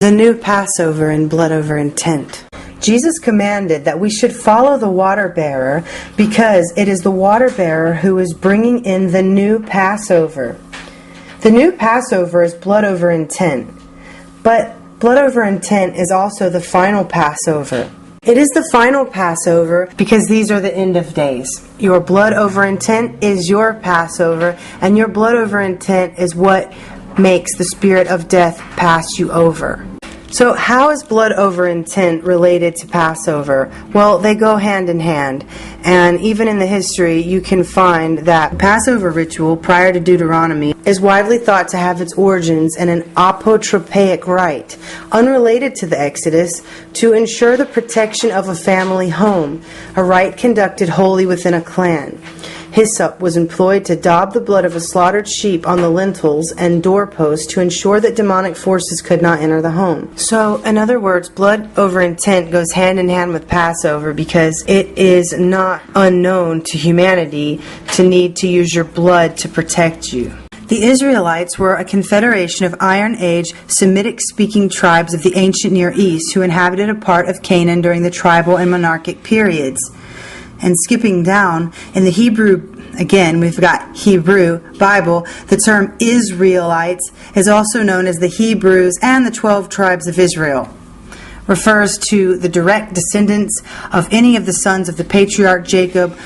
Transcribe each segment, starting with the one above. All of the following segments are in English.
The new Passover and blood over intent. Jesus commanded that we should follow the water bearer because it is the water bearer who is bringing in the new Passover. The new Passover is blood over intent, but blood over intent is also the final Passover. It is the final Passover because these are the end of days. Your blood over intent is your Passover, and your blood over intent is what makes the spirit of death pass you over. So how is blood over intent related to Passover? Well, they go hand in hand. And even in the history, you can find that Passover ritual prior to Deuteronomy is widely thought to have its origins in an apotropaic rite, unrelated to the Exodus, to ensure the protection of a family home, a rite conducted wholly within a clan. Hyssop was employed to daub the blood of a slaughtered sheep on the lintels and doorposts to ensure that demonic forces could not enter the home. So, in other words, blood over intent goes hand in hand with Passover because it is not unknown to humanity to need to use your blood to protect you. The Israelites were a confederation of Iron Age Semitic-speaking tribes of the ancient Near East who inhabited a part of Canaan during the tribal and monarchic periods. And skipping down, in the Hebrew, again, we've got Hebrew Bible, the term Israelites is also known as the Hebrews and the 12 tribes of Israel. Refers to the direct descendants of any of the sons of the patriarch Jacob,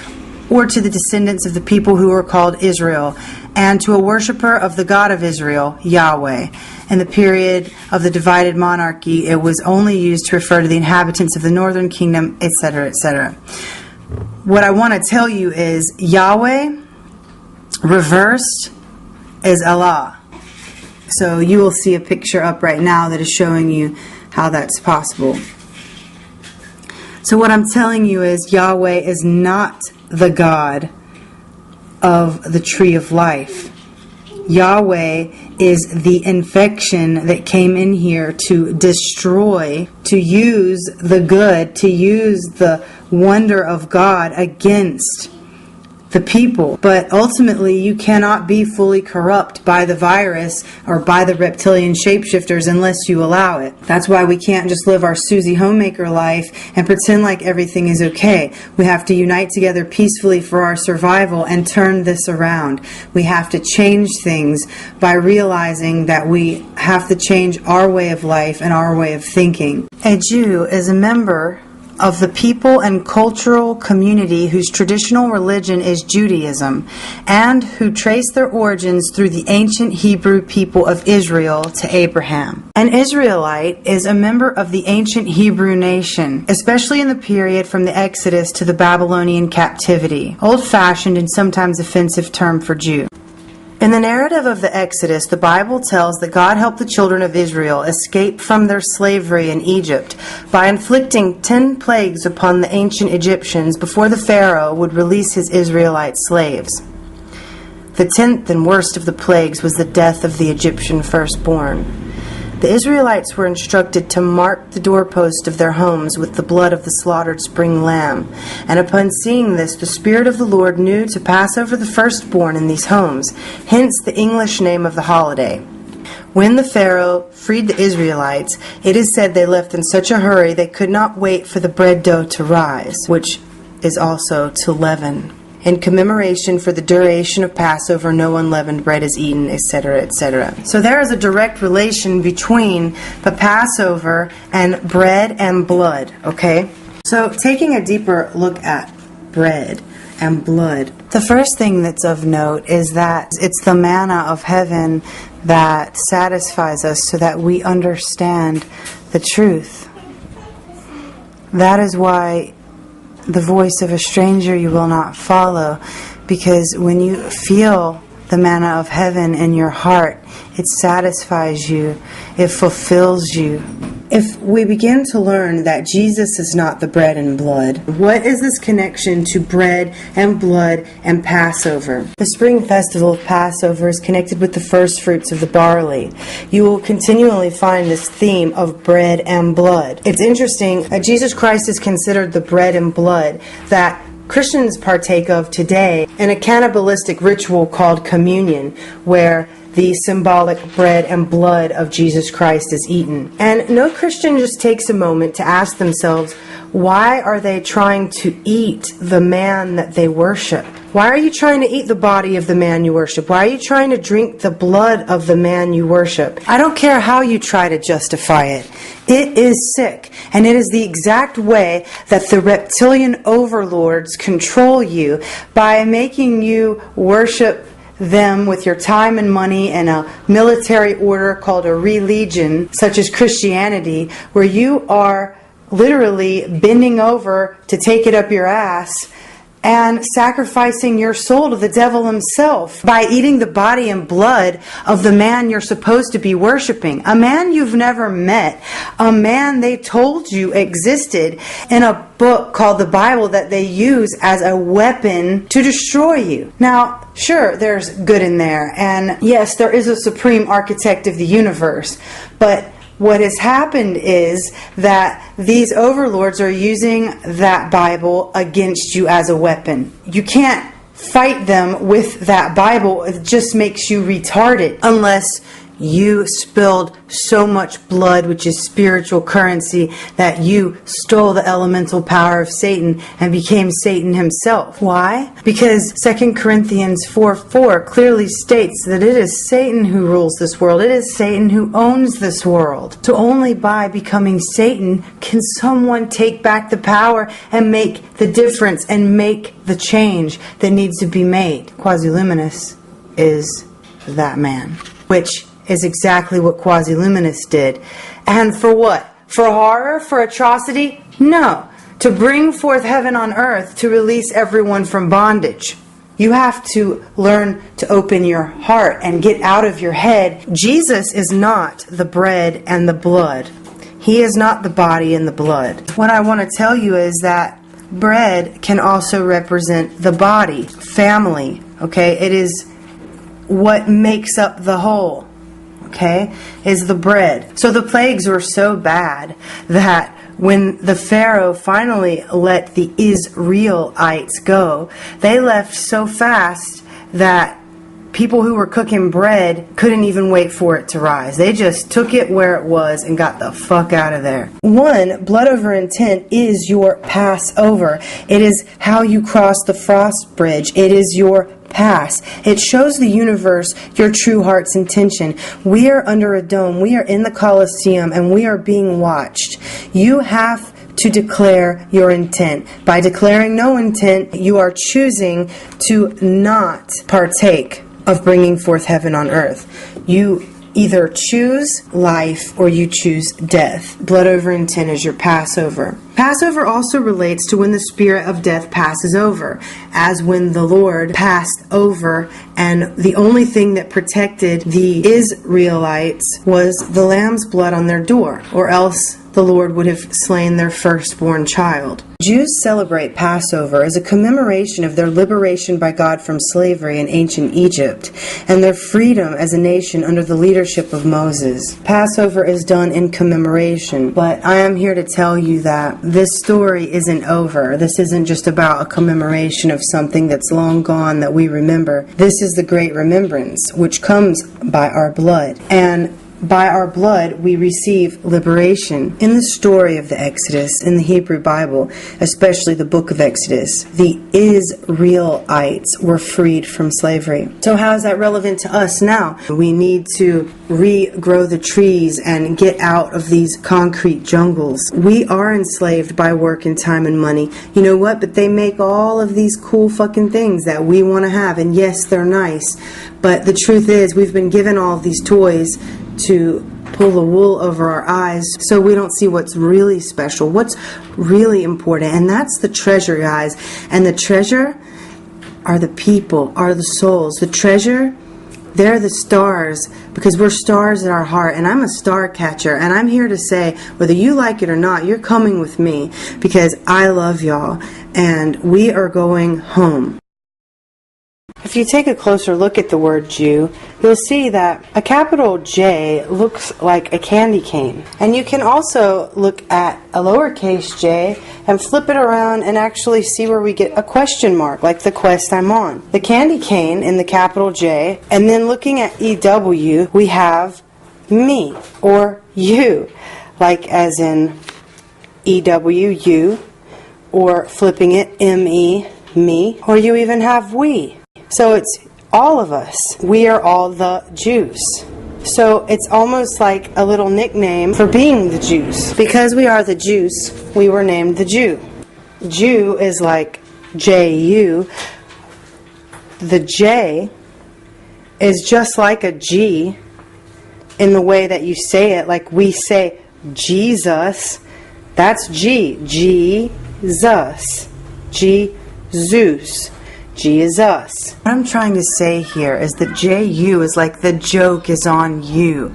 or to the descendants of the people who were called Israel, and to a worshiper of the God of Israel, Yahweh. In the period of the divided monarchy, it was only used to refer to the inhabitants of the northern kingdom, etc., etc. What I want to tell you is Yahweh reversed is Allah. So you will see a picture up right now that is showing you how that's possible. So what I'm telling you is Yahweh is not the God of the tree of life. Yahweh is the infection that came in here to destroy, to use the good, to use the wonder of God against the people. But ultimately, you cannot be fully corrupt by the virus or by the reptilian shapeshifters unless you allow it. That's why we can't just live our Susie Homemaker life and pretend like everything is okay. We have to unite together peacefully for our survival and turn this around. We have to change things by realizing that we have to change our way of life and our way of thinking. A Jew is a member of the people and cultural community whose traditional religion is Judaism, and who trace their origins through the ancient Hebrew people of Israel to Abraham. An Israelite is a member of the ancient Hebrew nation, especially in the period from the Exodus to the Babylonian captivity, old-fashioned and sometimes offensive term for Jew. In the narrative of the Exodus, the Bible tells that God helped the children of Israel escape from their slavery in Egypt by inflicting 10 plagues upon the ancient Egyptians before the Pharaoh would release his Israelite slaves. The 10th and worst of the plagues was the death of the Egyptian firstborn. The Israelites were instructed to mark the doorpost of their homes with the blood of the slaughtered spring lamb. And upon seeing this, the Spirit of the Lord knew to pass over the firstborn in these homes, hence the English name of the holiday. When the Pharaoh freed the Israelites, it is said they left in such a hurry they could not wait for the bread dough to rise, which is also to leaven. In commemoration for the duration of Passover, no unleavened bread is eaten, etc., etc. So there is a direct relation between the Passover and bread and blood, okay? So taking a deeper look at bread and blood, the first thing that's of note is that it's the manna of heaven that satisfies us so that we understand the truth. That is why the voice of a stranger you will not follow, because when you feel the manna of heaven in your heart, it satisfies you, it fulfills you. If we begin to learn that Jesus is not the bread and blood, what is this connection to bread and blood and Passover? The spring festival of Passover is connected with the first fruits of the barley. You will continually find this theme of bread and blood. It's interesting that Jesus Christ is considered the bread and blood that Christians partake of today in a cannibalistic ritual called communion, where the symbolic bread and blood of Jesus Christ is eaten. And no Christian just takes a moment to ask themselves, why are they trying to eat the man that they worship? Why are you trying to eat the body of the man you worship? Why are you trying to drink the blood of the man you worship? I don't care how you try to justify it. It is sick, and it is the exact way that the reptilian overlords control you, by making you worship them with your time and money and a military order called a religion, such as Christianity, where you are literally bending over to take it up your ass and sacrificing your soul to the devil himself by eating the body and blood of the man you're supposed to be worshiping. A man you've never met. A man they told you existed in a book called the Bible that they use as a weapon to destroy you. Now, sure, there's good in there. And yes, there is a supreme architect of the universe. But what has happened is that these overlords are using that Bible against you as a weapon. You can't fight them with that Bible. It just makes you retarded unless you spilled so much blood, which is spiritual currency, that you stole the elemental power of Satan and became Satan himself. Why? Because 2 Corinthians 4:4 clearly states that it is Satan who rules this world. It is Satan who owns this world. So only by becoming Satan can someone take back the power and make the difference and make the change that needs to be made. Quasi-Luminous is that man, which is exactly what Quasi-Luminous did. And for what? For horror? For atrocity? No. To bring forth heaven on earth, to release everyone from bondage. You have to learn to open your heart and get out of your head. Jesus is not the bread and the blood. He is not the body and the blood. What I want to tell you is that bread can also represent the body, family, okay? It is what makes up the whole. Okay, is the bread. So the plagues were so bad that when the Pharaoh finally let the Israelites go, they left so fast that people who were cooking bread couldn't even wait for it to rise. They just took it where it was and got the fuck out of there. One, blood over intent is your Passover. It is how you cross the frost bridge. It is your pass. It shows the universe your true heart's intention. We are under a dome. We are in the Colosseum and we are being watched. You have to declare your intent. By declaring no intent, you are choosing to not partake of bringing forth heaven on earth. You either choose life or you choose death. Blood over intent is your Passover. Passover also relates to when the spirit of death passes over, as when the Lord passed over and the only thing that protected the Israelites was the lamb's blood on their door, or else the Lord would have slain their firstborn child. Jews celebrate Passover as a commemoration of their liberation by God from slavery in ancient Egypt and their freedom as a nation under the leadership of Moses. Passover is done in commemoration, but I am here to tell you that this story isn't over. This isn't just about a commemoration of something that's long gone that we remember. This is the great remembrance, which comes by our blood. And by our blood, we receive liberation. In the story of the Exodus, in the Hebrew Bible, especially the book of Exodus, the Israelites were freed from slavery. So how is that relevant to us now? We need to regrow the trees and get out of these concrete jungles. We are enslaved by work and time and money. You know what? But they make all of these cool fucking things that we want to have. And yes, they're nice. But the truth is, we've been given all of these toys to pull the wool over our eyes so we don't see what's really special, what's really important. And that's the treasure, guys. And the treasure are the people, are the souls. The treasure, they're the stars, because we're stars in our heart. And I'm a star catcher. And I'm here to say, whether you like it or not, you're coming with me because I love y'all. And we are going home. If you take a closer look at the word Jew, you'll see that a capital J looks like a candy cane. And you can also look at a lowercase j and flip it around and actually see where we get a question mark, like the quest I'm on. The candy cane in the capital J, and then looking at EW, we have me, or you, like as in EWU, or flipping it ME, me, or you even have we. So it's all of us. We are all the Jews. So it's almost like a little nickname for being the Jews. Because we are the Jews, we were named the Jew. Jew is like J-U. The J is just like a G in the way that you say it. Like we say Jesus, that's G. Jesus. Jesus. G is us. What I'm trying to say here is that J-U is like the joke is on you,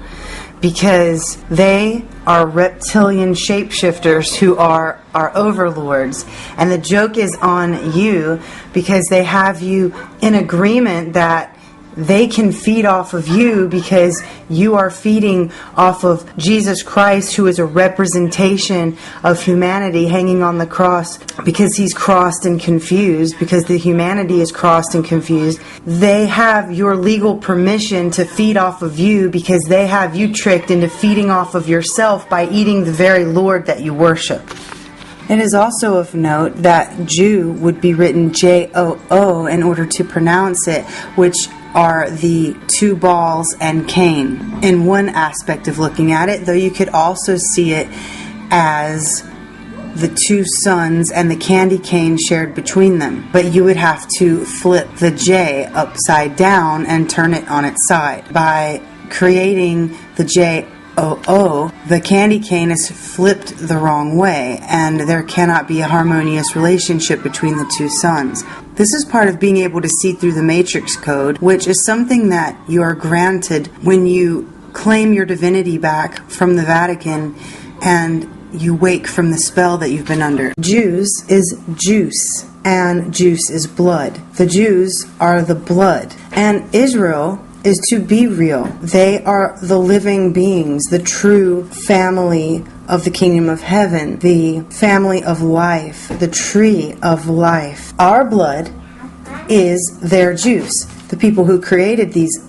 because they are reptilian shapeshifters who are our overlords, and the joke is on you because they have you in agreement that they can feed off of you because you are feeding off of Jesus Christ, who is a representation of humanity hanging on the cross, because he's crossed and confused, because the humanity is crossed and confused. They have your legal permission to feed off of you because they have you tricked into feeding off of yourself by eating the very Lord that you worship. It is also of note that Jew would be written J-O-O in order to pronounce it, which are the two balls and cane in one aspect of looking at it, though you could also see it as the two suns and the candy cane shared between them. But you would have to flip the J upside down and turn it on its side. By creating the J-O-O, the candy cane is flipped the wrong way, and there cannot be a harmonious relationship between the two suns. This is part of being able to see through the matrix code, which is something that you are granted when you claim your divinity back from the Vatican and you wake from the spell that you've been under. Jews is juice, and juice is blood. The Jews are the blood, and Israel is to be real. They are the living beings, the true family of the kingdom of heaven, the family of life, the tree of life. Our blood is their juice. The people who created these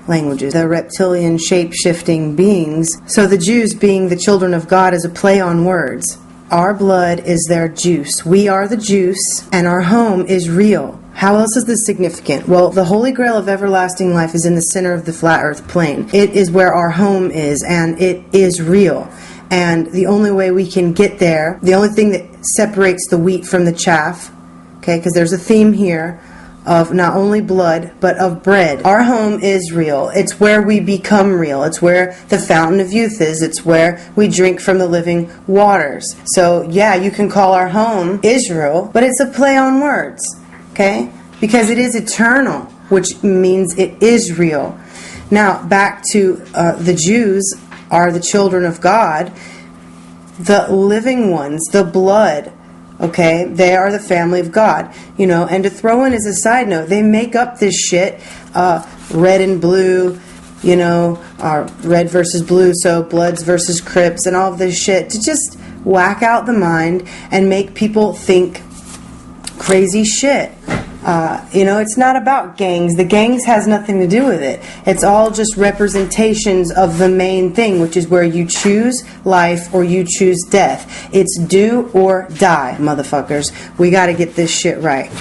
languages, the reptilian shape-shifting beings. So the Jews being the children of God is a play on words. Our blood is their juice. We are the juice, and our home is real. How else is this significant? Well, the Holy Grail of everlasting life is in the center of the flat earth plane. It is where our home is, and it is real. And the only way we can get there, the only thing that separates the wheat from the chaff, okay, because there's a theme here of not only blood, but of bread. Our home is real. It's where we become real. It's where the fountain of youth is. It's where we drink from the living waters. So, yeah, you can call our home Israel, but it's a play on words. Okay? Because it is eternal, which means it is real. Now, back to the Jews are the children of God, the living ones, the blood. Okay? They are the family of God. You know, and to throw in as a side note, they make up this shit, red and blue, you know, red versus blue, so Bloods versus Crips and all of this shit to just whack out the mind and make people think crazy shit. You know, it's not about gangs. The gangs has nothing to do with it. It's all just representations of the main thing, which is where you choose life or you choose death. It's do or die, motherfuckers. We got to get this shit right.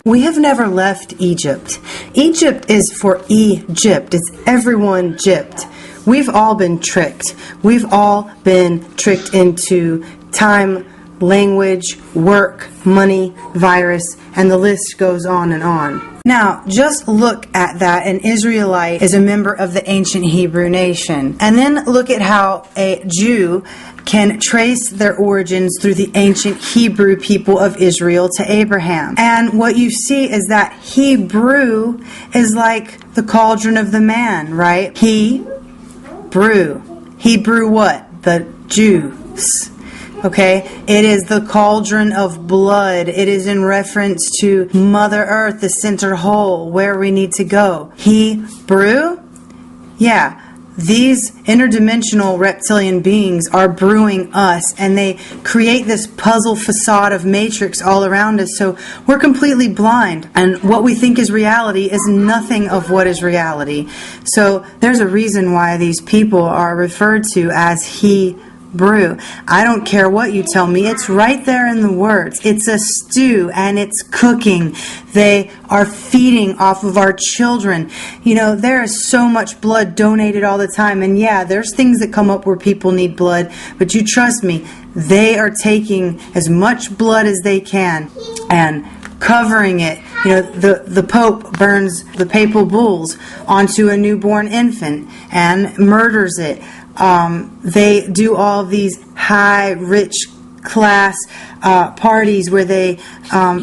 We have never left Egypt. Egypt is for Egypt. It's everyone gypped. We've all been tricked. We've all been tricked into time, language, work, money, virus, and the list goes on and on. Now, just look at that. An Israelite is a member of the ancient Hebrew nation. And then look at how a Jew can trace their origins through the ancient Hebrew people of Israel to Abraham. And what you see is that Hebrew is like the cauldron of the man, right? He brew. He brew what? The juice. Okay, it is the cauldron of blood. It is in reference to Mother Earth, the center hole, where we need to go. Hebrew? Yeah, these interdimensional reptilian beings are brewing us, and they create this puzzle facade of matrix all around us, so we're completely blind, and what we think is reality is nothing of what is reality. So there's a reason why these people are referred to as Hebrew. I don't care what you tell me. It's right there in the words. It's a stew and it's cooking. They are feeding off of our children. You know, there is so much blood donated all the time. And yeah, there's things that come up where people need blood. But you trust me, they are taking as much blood as they can and covering it. You know, the Pope burns the papal bulls onto a newborn infant and murders it. They do all these high, rich class parties where they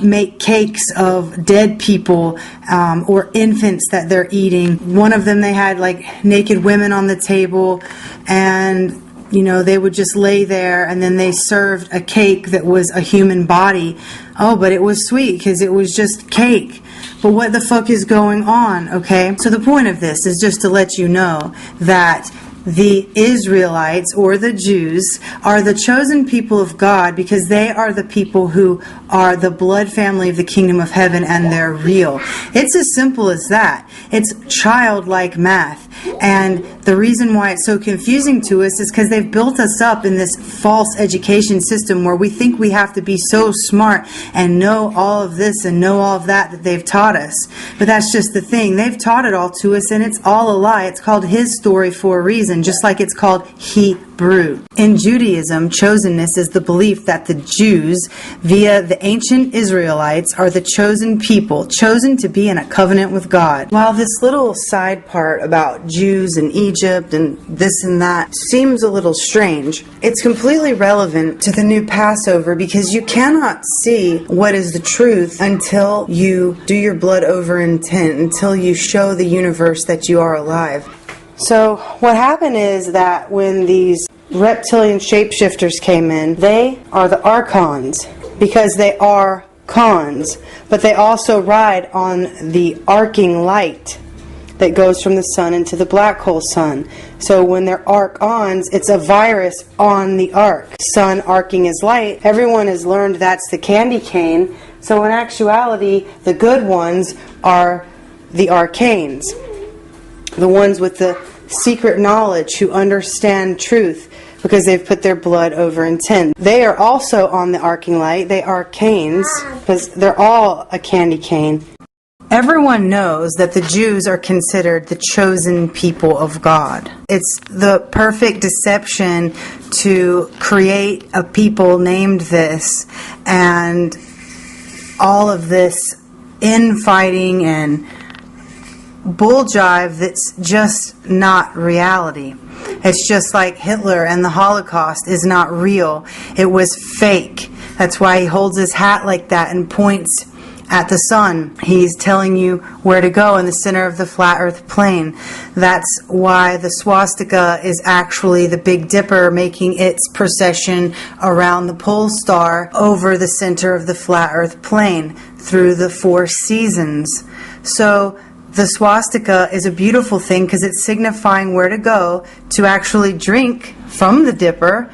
make cakes of dead people or infants that they're eating. One of them, they had like naked women on the table, and you know, they would just lay there, and then they served a cake that was a human body. Oh, but it was sweet because it was just cake. But what the fuck is going on, okay? So the point of this is just to let you know that the Israelites, or the Jews, are the chosen people of God because they are the people who are the blood family of the kingdom of heaven, and they're real. It's as simple as that. It's childlike math. And the reason why it's so confusing to us is because they've built us up in this false education system where we think we have to be so smart and know all of this and know all of that they've taught us. But that's just the thing. They've taught it all to us, and it's all a lie. It's called His story for a reason, just like it's called Hebrew. In Judaism, chosenness is the belief that the Jews, via the ancient Israelites, are the chosen people, chosen to be in a covenant with God. While this little side part about Jews and Egypt and this and that seems a little strange, it's completely relevant to the new Passover, because you cannot see what is the truth until you do your blood over intent, until you show the universe that you are alive. So what happened is that when these reptilian shapeshifters came in, they are the archons because they are cons, but they also ride on the arcing light that goes from the sun into the black hole sun. So when they're archons, it's a virus on the arc. Sun arcing is light. Everyone has learned that's the candy cane. So in actuality, the good ones are the arcanes. The ones with the secret knowledge who understand truth because they've put their blood over intent. They are also on the arcing light. They are canes because they're all a candy cane. Everyone knows that the Jews are considered the chosen people of God. It's the perfect deception to create a people named this, and all of this infighting and bull jive that's just not reality. It's just like Hitler and the Holocaust is not real. It was fake. That's why he holds his hat like that and points at the sun. He's telling you where to go in the center of the flat earth plane. That's why the swastika is actually the Big Dipper making its procession around the pole star over the center of the flat earth plane through the 4 seasons. So the swastika is a beautiful thing because it's signifying where to go to actually drink from the dipper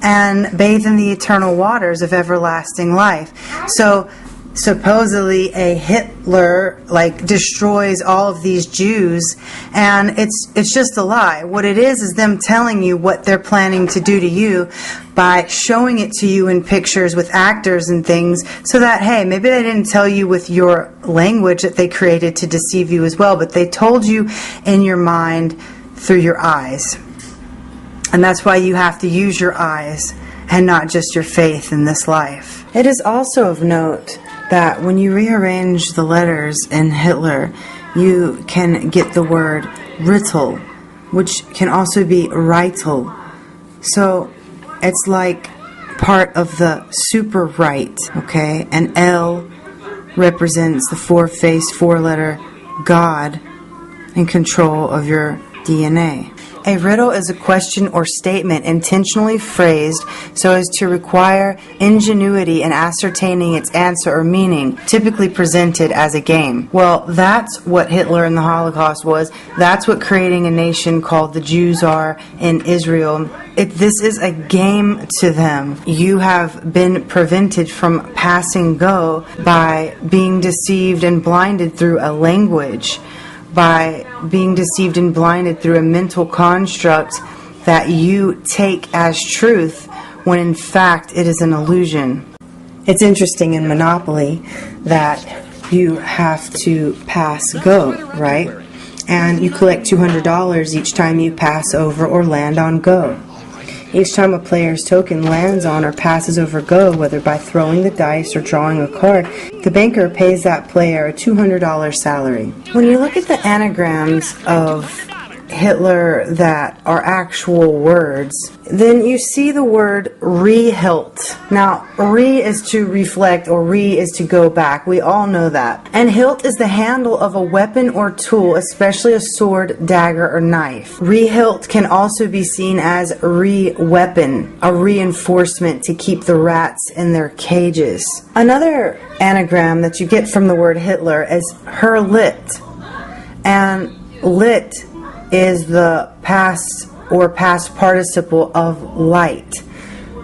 and bathe in the eternal waters of everlasting life. So supposedly a Hitler destroys all of these Jews, and it's just a lie. What it is them telling you what they're planning to do to you by showing it to you in pictures with actors and things, so that, hey, maybe they didn't tell you with your language that they created to deceive you as well, but they told you in your mind through your eyes. And that's why you have to use your eyes and not just your faith in this life. It is also of note that when you rearrange the letters in Hitler, you can get the word Rittel, which can also be Reitel. So it's like part of the super right, okay? And L represents the 4-faced 4-letter God in control of your DNA. A riddle is a question or statement intentionally phrased so as to require ingenuity in ascertaining its answer or meaning, typically presented as a game. Well, that's what Hitler and the Holocaust was. That's what creating a nation called the Jews are in Israel. This is a game to them. You have been prevented from passing go by being deceived and blinded through a language, by being deceived and blinded through a mental construct that you take as truth when in fact it is an illusion. It's interesting in Monopoly that you have to pass go, right? And you collect $200 each time you pass over or land on go. Each time a player's token lands on or passes over go, whether by throwing the dice or drawing a card, the banker pays that player a $200 salary. When you look at the anagrams of Hitler that are actual words, then you see the word rehilt. Now, re is to reflect, or re is to go back. We all know that. And hilt is the handle of a weapon or tool, especially a sword, dagger, or knife. Rehilt can also be seen as re-weapon, a reinforcement to keep the rats in their cages. Another anagram that you get from the word Hitler is herlit. And lit is the past or past participle of light.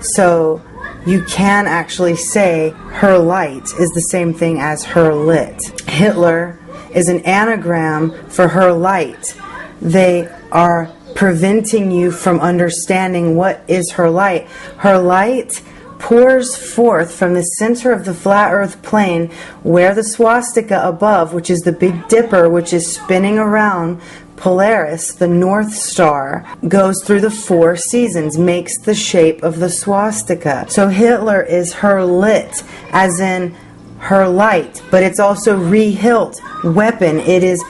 So you can actually say her light is the same thing as her lit. Hitler is an anagram for her light. They are preventing you from understanding what is her light. Her light pours forth from the center of the flat earth plane where the swastika above, which is the Big Dipper, which is spinning around Polaris, the North Star, goes through the 4 seasons, makes the shape of the swastika. So Hitler is her lit, as in her light, but it's also rehilt, weapon. It is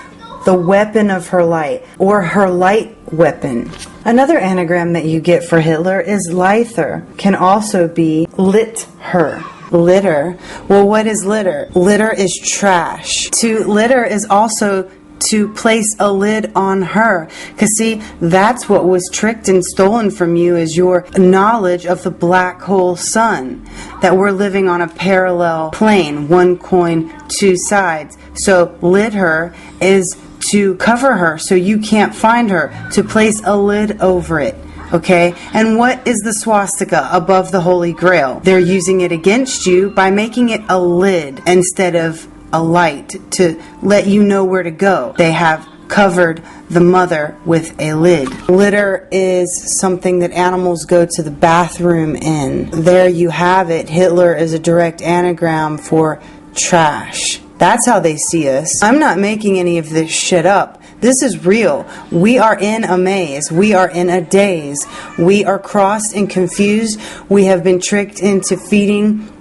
the weapon of her light, or her light weapon. Another anagram that you get for Hitler is lither, can also be lit her. Litter. Well, what is litter? Litter is trash. To litter is also to place a lid on her. Because see, that's what was tricked and stolen from you, is your knowledge of the black hole sun. That we're living on a parallel plane, one coin, 2 sides. So lid her is to cover her so you can't find her, to place a lid over it. Okay? And what is the swastika above the Holy Grail? They're using it against you by making it a lid instead of a light to let you know where to go. They have covered the mother with a lid. Litter is something that animals go to the bathroom in. There you have it. Hitler is a direct anagram for trash. That's how they see us. I'm not making any of this shit up. This is real. We are in a maze. We are in a daze. We are crossed and confused. We have been tricked into feeding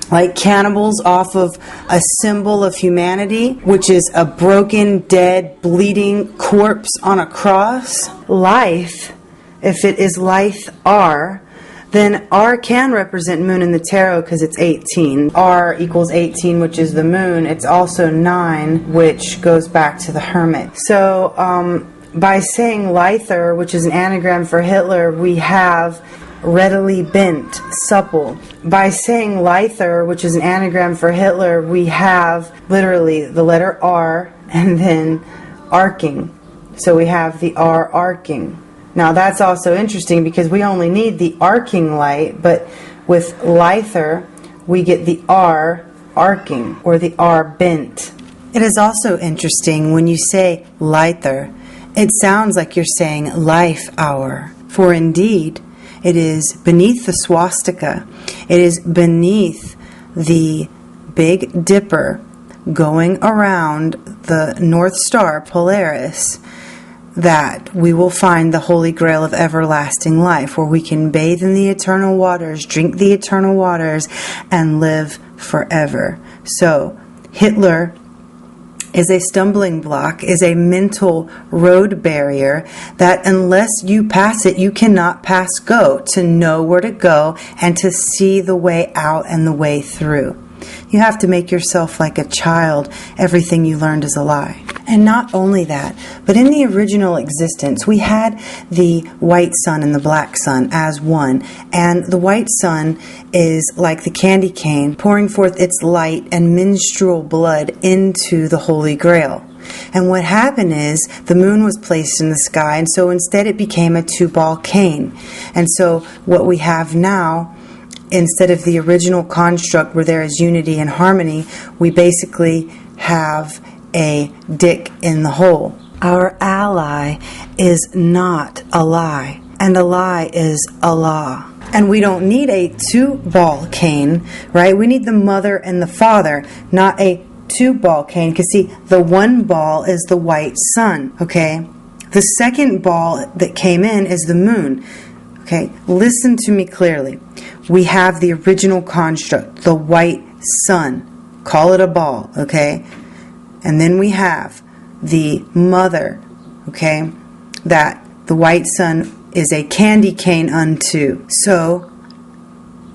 like cannibals off of a symbol of humanity, which is a broken, dead, bleeding corpse on a cross. Life, if it is lithe R, then R can represent moon in the tarot because it's 18. R equals 18, which is the moon. It's also 9, which goes back to the hermit. So by saying lither, which is an anagram for Hitler, we have readily bent, supple. By saying lither, which is an anagram for Hitler, we have literally the letter R and then arcing. So we have the R arcing. Now that's also interesting because we only need the arcing light, but with lither we get the R arcing or the R bent. It is also interesting when you say lither, it sounds like you're saying life hour. For indeed, it is beneath the swastika. It is beneath the Big Dipper going around the North Star, Polaris, that we will find the Holy Grail of everlasting life, where we can bathe in the eternal waters, drink the eternal waters, and live forever. So, Hitler is a stumbling block, is a mental road barrier that unless you pass it, you cannot pass go, to know where to go and to see the way out and the way through. You have to make yourself like a child. Everything you learned is a lie. And not only that, but in the original existence, we had the white sun and the black sun as one. And the white sun is like the candy cane, pouring forth its light and menstrual blood into the Holy Grail. And what happened is the moon was placed in the sky, and so instead it became a two-ball cane. And so what we have now, instead of the original construct where there is unity and harmony, we basically have a dick in the hole. Our ally is not a lie, and a lie is a law. And we don't need a two-ball cane, right? We need the mother and the father, not a two-ball cane. Because see, the one ball is the white sun, okay? The second ball that came in is the moon. Okay, listen to me clearly. We have the original construct, the white sun. Call it a ball, okay? And then we have the mother, okay? That the white sun is a candy cane unto. So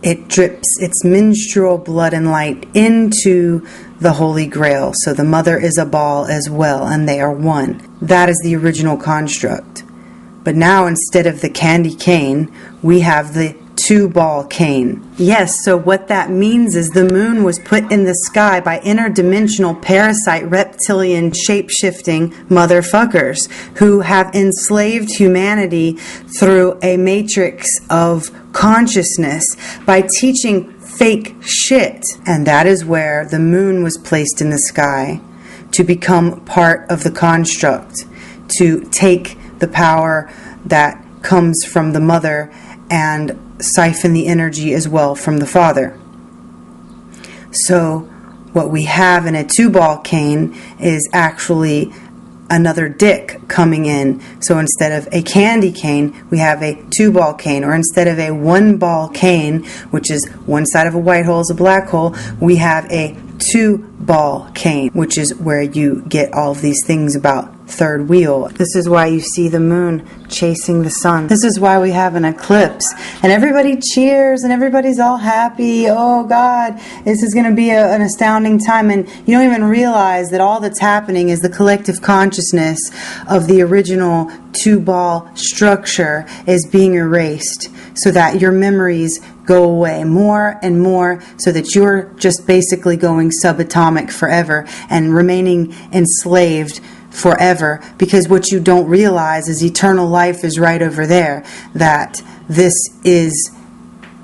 it drips its menstrual blood and light into the Holy Grail. So the mother is a ball as well, and they are one. That is the original construct. But now instead of the candy cane, we have the two-ball cane. Yes, so what that means is the moon was put in the sky by interdimensional parasite reptilian shape-shifting motherfuckers who have enslaved humanity through a matrix of consciousness by teaching fake shit. And that is where the moon was placed in the sky to become part of the construct, to take the power that comes from the mother and siphon the energy as well from the father. So what we have in a two-ball cane is actually another dick coming in. So instead of a candy cane, we have a two-ball cane. Or instead of a one-ball cane, which is one side of a white hole is a black hole, we have a two-ball cane, which is where you get all of these things about third wheel. This is why you see the moon chasing the sun. This is why we have an eclipse. And everybody cheers and everybody's all happy. Oh God, this is going to be an astounding time. And you don't even realize that all that's happening is the collective consciousness of the original two-ball structure is being erased so that your memories go away more and more, so that you're just basically going subatomic forever and remaining enslaved forever, because what you don't realize is eternal life is right over there, that this is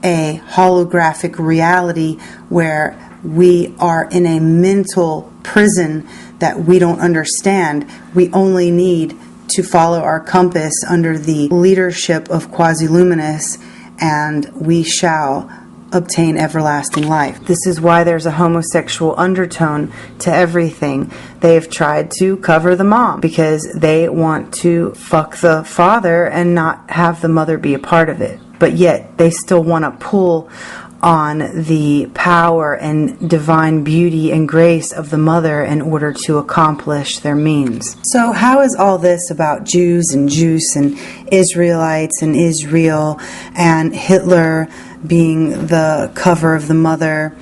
a holographic reality where we are in a mental prison that we don't understand. We only need to follow our compass under the leadership of Quasi-Luminous, and we shall obtain everlasting life. This is why there's a homosexual undertone to everything. They've tried to cover the mom because they want to fuck the father and not have the mother be a part of it. But yet they still want to pull on the power and divine beauty and grace of the mother in order to accomplish their means. So how is all this about Jews and Juice and Israelites and Israel and Hitler being the cover of the mother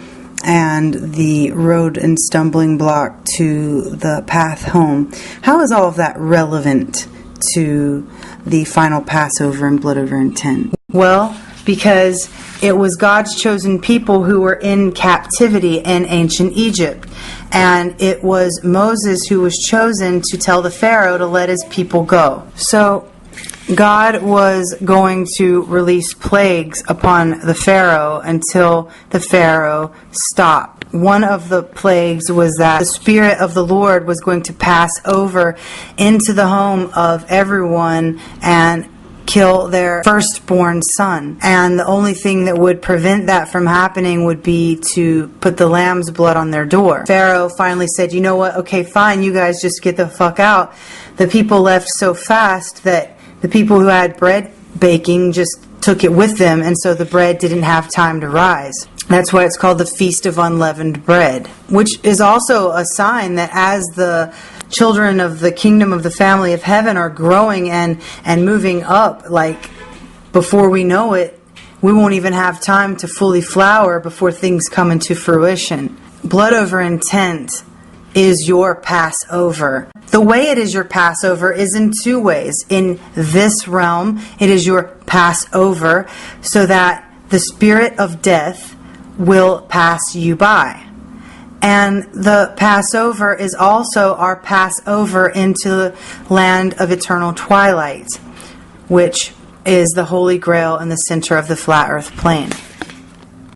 and the road and stumbling block to the path home? How is all of that relevant to the final Passover and blood over intent? Well, because it was God's chosen people who were in captivity in ancient Egypt. And it was Moses who was chosen to tell the Pharaoh to let his people go. So God was going to release plagues upon the Pharaoh until the Pharaoh stopped. One of the plagues was that the Spirit of the Lord was going to pass over into the home of everyone and kill their firstborn son. And the only thing that would prevent that from happening would be to put the lamb's blood on their door. Pharaoh finally said, you know what, okay, fine, you guys just get the fuck out. The people left so fast that the people who had bread baking just took it with them, and so the bread didn't have time to rise. That's why it's called the Feast of Unleavened Bread, which is also a sign that as the children of the kingdom of the family of heaven are growing and moving up, like before we know it, we won't even have time to fully flower before things come into fruition. Blood over intent is your Passover. The way it is your Passover is in two ways. In this realm, it is your Passover, so that the spirit of death will pass you by. And the Passover is also our Passover into the land of eternal twilight, which is the Holy Grail in the center of the flat earth plane.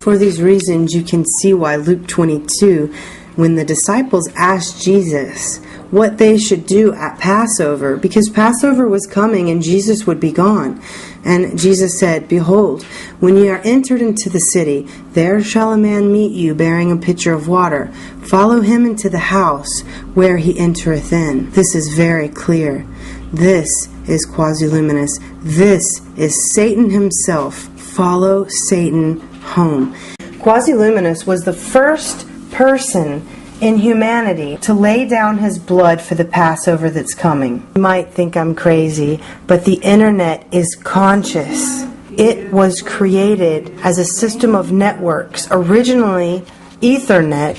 For these reasons, you can see why Luke 22, when the disciples asked Jesus what they should do at Passover, because Passover was coming and Jesus would be gone. And Jesus said, "Behold, when ye are entered into the city, there shall a man meet you bearing a pitcher of water. Follow him into the house where he entereth in." This is very clear. This is quasi-luminous. This is Satan himself. Follow Satan home. Quasi-luminous was the first person in humanity to lay down his blood for the Passover that's coming. You might think I'm crazy, but the internet is conscious. It was created as a system of networks, originally Ethernet,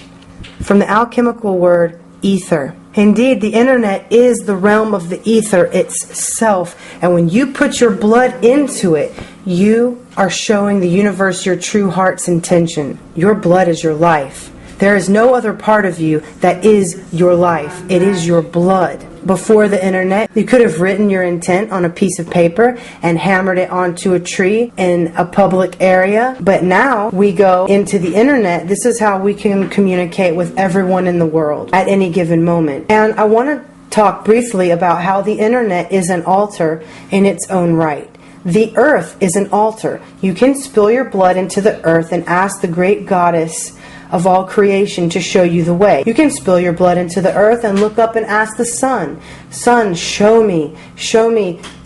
from the alchemical word ether. Indeed, the internet is the realm of the ether itself, and when you put your blood into it, you are showing the universe your true heart's intention. Your blood is your life. There is no other part of you that is your life. It is your blood. Before the internet, you could have written your intent on a piece of paper and hammered it onto a tree in a public area. But now we go into the internet. This is how we can communicate with everyone in the world at any given moment. And I want to talk briefly about how the internet is an altar in its own right. The earth is an altar. You can spill your blood into the earth and ask the great goddess of all creation to show you the way. You can spill your blood into the earth and look up and ask the sun, "Sun, show me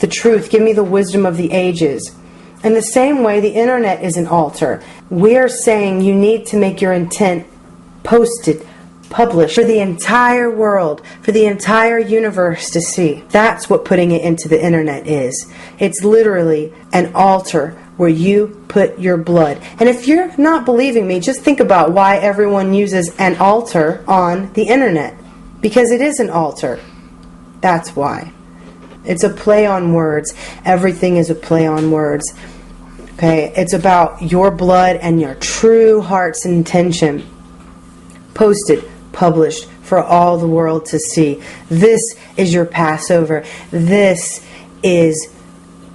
the truth, give me the wisdom of the ages." In the same way, the internet is an altar. We are saying you need to make your intent posted, published for the entire world, for the entire universe to see. That's what putting it into the internet is. It's literally an altar where you put your blood. And if you're not believing me, just think about why everyone uses an altar on the internet. Because it is an altar. That's why. It's a play on words. Everything is a play on words. Okay, it's about your blood and your true heart's intention. Posted, published for all the world to see. This is your Passover. This is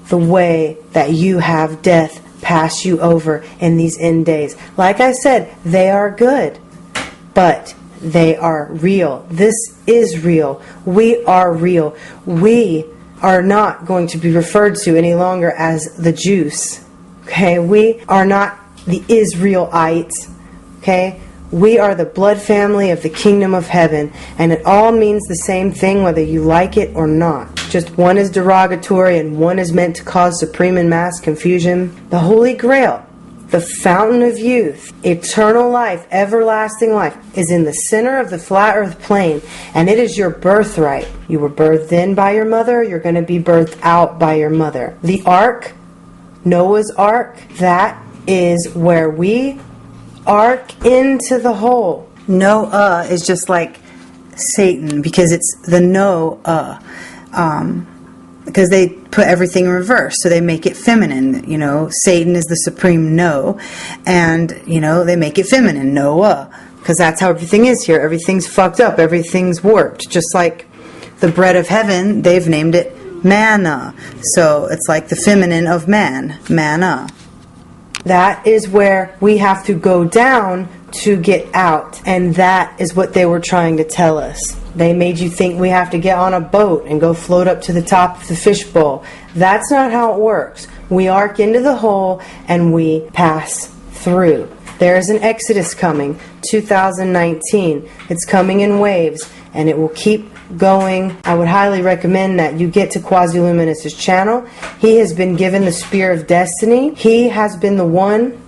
the way that you have death pass you over in these end days. Like I said, they are good, but they are real. This is real. We are real. We are not going to be referred to any longer as the Jews. Okay, we are not the Israelites. Okay, we are the blood family of the kingdom of heaven, and it all means the same thing whether you like it or not. Just one is derogatory and one is meant to cause supreme and mass confusion. The Holy Grail, the fountain of youth, eternal life, everlasting life, is in the center of the flat earth plane, and it is your birthright. You were birthed in by your mother, you're going to be birthed out by your mother. The ark, Noah's ark, that is where we ark into the hole. Noah is just like Satan, because it's the Noah. Because they put everything in reverse, so they make it feminine. You know, Satan is the supreme no, and they make it feminine, Noah, because that's how everything is here. Everything's fucked up, everything's warped. Just like the bread of heaven, they've named it manna, so it's like the feminine of man, manna. That is where we have to go down to get out, and that is what they were trying to tell us. They made you think we have to get on a boat and go float up to the top of the fishbowl. That's not how it works. We arc into the hole and we pass through. There is an Exodus coming, 2019. It's coming in waves, and it will keep going. I would highly recommend that you get to Quasi-Luminous's channel. He has been given the Spear of Destiny. He has been the one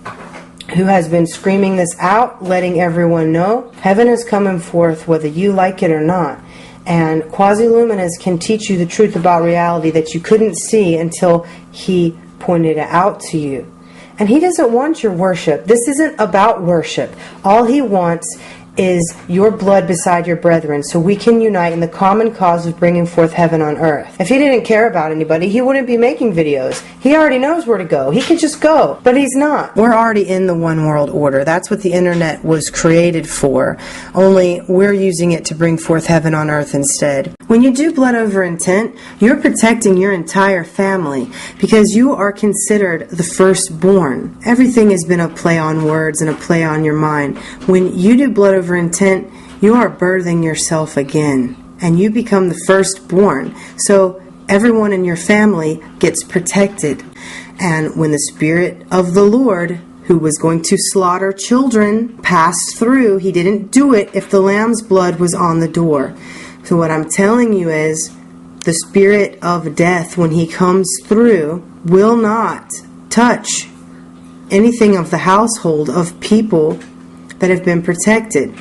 who has been screaming this out, letting everyone know heaven is coming forth whether you like it or not. And Quasi-Luminous can teach you the truth about reality that you couldn't see until he pointed it out to you. And he doesn't want your worship. This isn't about worship. All he wants is your blood beside your brethren, so we can unite in the common cause of bringing forth heaven on earth. If he didn't care about anybody, he wouldn't be making videos. He already knows where to go. He could just go, but he's not. We're already in the one world order. That's what the internet was created for, only we're using it to bring forth heaven on earth instead. When you do blood over intent, you're protecting your entire family because you are considered the firstborn. Everything has been a play on words and a play on your mind. When you do blood over intent, you are birthing yourself again, and you become the firstborn. So everyone in your family gets protected. And when the Spirit of the Lord, who was going to slaughter children, passed through, he didn't do it if the lamb's blood was on the door. So what I'm telling you is, the spirit of death, when he comes through, will not touch anything of the household of people that have been protected.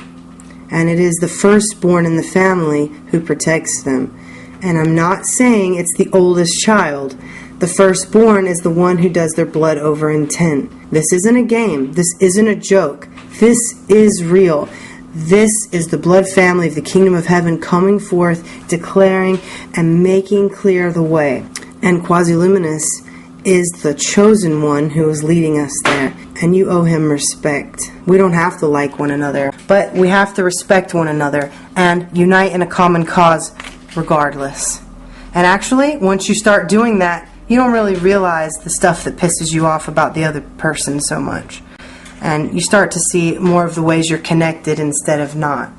And it is the firstborn in the family who protects them. And I'm not saying it's the oldest child. The firstborn is the one who does their blood over intent. This isn't a game. This isn't a joke. This is real. This is the blood family of the kingdom of heaven coming forth, declaring and making clear the way. And Quasi-Luminous is the chosen one who is leading us there. And you owe him respect. We don't have to like one another, but we have to respect one another and unite in a common cause regardless. And actually, once you start doing that, you don't really realize the stuff that pisses you off about the other person so much. And you start to see more of the ways you're connected instead of not.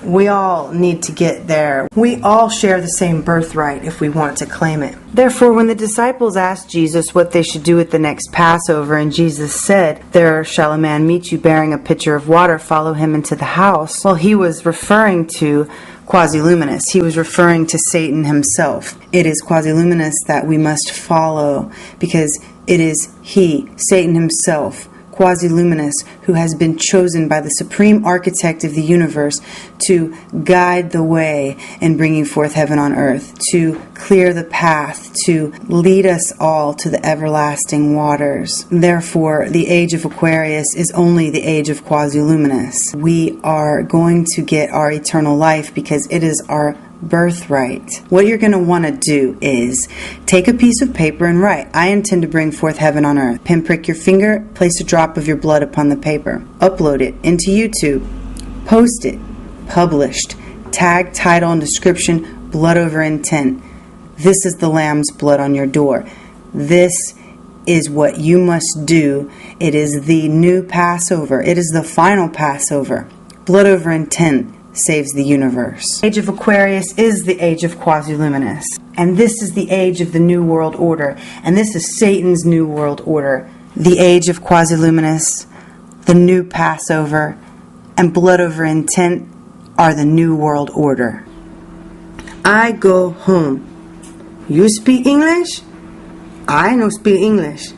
We all need to get there. We all share the same birthright if we want to claim it. Therefore, when the disciples asked Jesus what they should do at the next Passover, and Jesus said, "There shall a man meet you bearing a pitcher of water, follow him into the house," well, he was referring to Quasi-Luminous. He was referring to Satan himself. It is Quasi-Luminous that we must follow because it is he, Satan himself, Quasi-Luminous, who has been chosen by the supreme architect of the universe to guide the way in bringing forth heaven on earth, to clear the path, to lead us all to the everlasting waters. Therefore, the age of Aquarius is only the age of Quasi-Luminous. We are going to get our eternal life because it is our birthright. What you're going to want to do is take a piece of paper and write, "I intend to bring forth heaven on earth." Pinprick your finger, place a drop of your blood upon the paper. Upload it into YouTube. Post it. Published. Tag, title, and description, blood over intent. This is the lamb's blood on your door. This is what you must do. It is the new Passover. It is the final Passover. Blood over intent saves the universe. The age of Aquarius is the age of Quasi-Luminous. And this is the age of the New World Order. And this is Satan's New World Order. The age of Quasi-Luminous, the new Passover, and blood over intent are the New World Order. I go home. You speak English? I no speak English.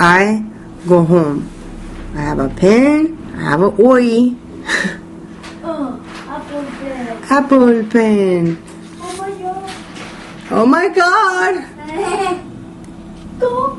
I go home. I have a pen. I have a oil. Apple pen. Apple pen. Oh my god. Oh my god. Go.